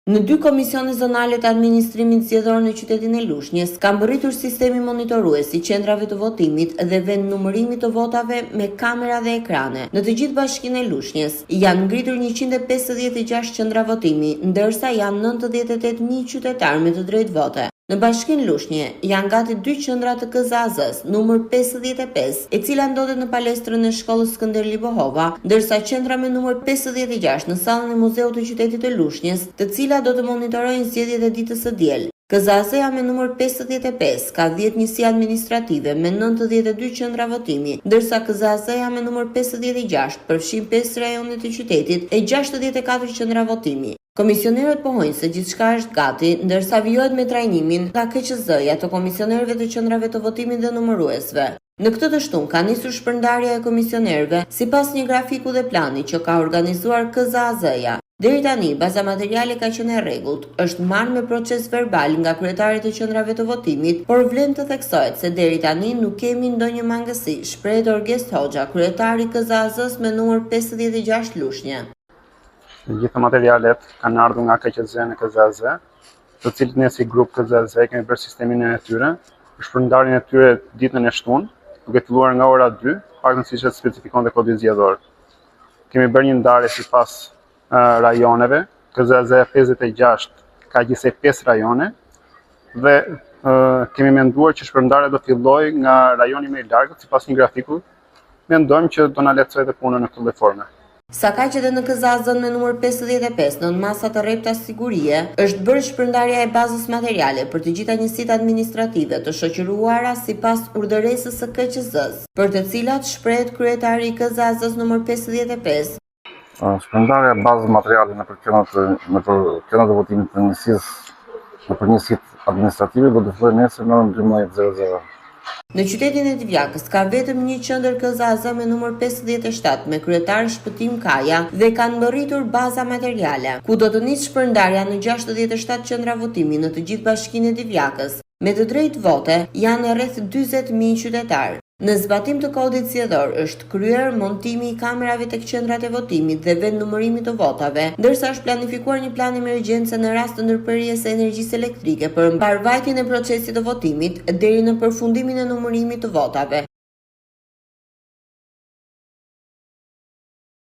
Në 2 komisione zonale të administrimit zgjedhor në qytetin e Lushnjës, ka mbërritur sistemi monitorues i qendrave të votimit dhe vend numërimit të votave me kamera dhe ekrane. Në të gjithë bashkinë e Lushnjës janë ngritur 156 qendra votimi, ndërsa janë 98.000 qytetarë me të drejtë vote. Në bashkinë Lushnje janë gati 2 qendra të KZAZ-s, numër 55, e cila ndodhet në palestrën e shkollës Skënder Libohova, ndërsa qendra me numër 56 në sallën e muzeut të qytetit të Lushnjës, të cilat do të monitorojnë zgjedhjet e ditës së diel. KZAZ-ja me numër 55 ka 10 njësi administrative me 92 qendra votimi, ndërsa KZAZ-ja me numër 56 përfshin 5 rajone të qytetit e 64 qendra votimi. Komisionerët pohojnë se gjithçka është gati, ndërsa vijohet me trajnimin nga KQZ-ja të komisionerëve të qendrave të votimit dhe numëruesve. Në këtë të shtunë ka nisur shpërndarja e komisionerëve sipas një grafiku dhe plani që ka organizuar KZAZ-ja. Deri tani, baza materiale ka qenë e rregullt, është marrë me proces verbal nga kryetarit të qendrave të votimit, por vlen të theksohet se deri tani nuk kemi ndonjë mangësi, shpreh Orgest Hoxha, kryetari i KZAZ-s me numër 56 Lushnje. Të gjitha materialet kanë ardhur nga KQZ në KZAZ, të cilët ne si grup KZAZ kemi bërë sistemin e tyre, shpërndarjen e tyre ditën e shtunë, duke filluar nga ora 2, paktën siç e specifikon dhe kodi zgjedhor. Kemi bërë një ndarje sipas rajoneve, KZAZ 56 ka gjithsej 5 rajone dhe kemi menduar që shpërndarja do fillojë nga rajoni më i largët sipas një grafiku. Mendojmë që do na lehtësojë dhe punën në këtë lloj forme. Sa ka që dhe në KZAZ-n me numër 55, në masa të rrepta sigurie, është bërë shpërndarja e bazës materiale për të gjitha njësitë administrative të shoqëruara sipas urdhëresës së KQZ-s, për të cilat shprehet kryetari i KZAZ-s numër 55. Shpërndarja e bazës materiale në qendrat e votimit të njësisë nëpër njësitë administrative do të fillojë nesër në orën 12:00. Në qytetin e Divjakës ka vetëm një qendër KZAZ me numër 57 me kryetar Shpëtim Kaja dhe kanë mbërritur baza materiale, ku do të nisë shpërndarja në 67 qendra votimi në të gjithë bashkinë e Divjakës. Me të drejtë vote janë rreth 40.000 qytetarë. Në zbatim të kodit zgjedhor është kryer montimi i kamerave tek qendrat e votimit dhe vend numërimit të votave, ndërsa është planifikuar një plan emergjencë në rast të ndërprerjes së energjisë elektrike për mbarvajtjen e procesit të votimit deri në përfundimin e numërimit të votave.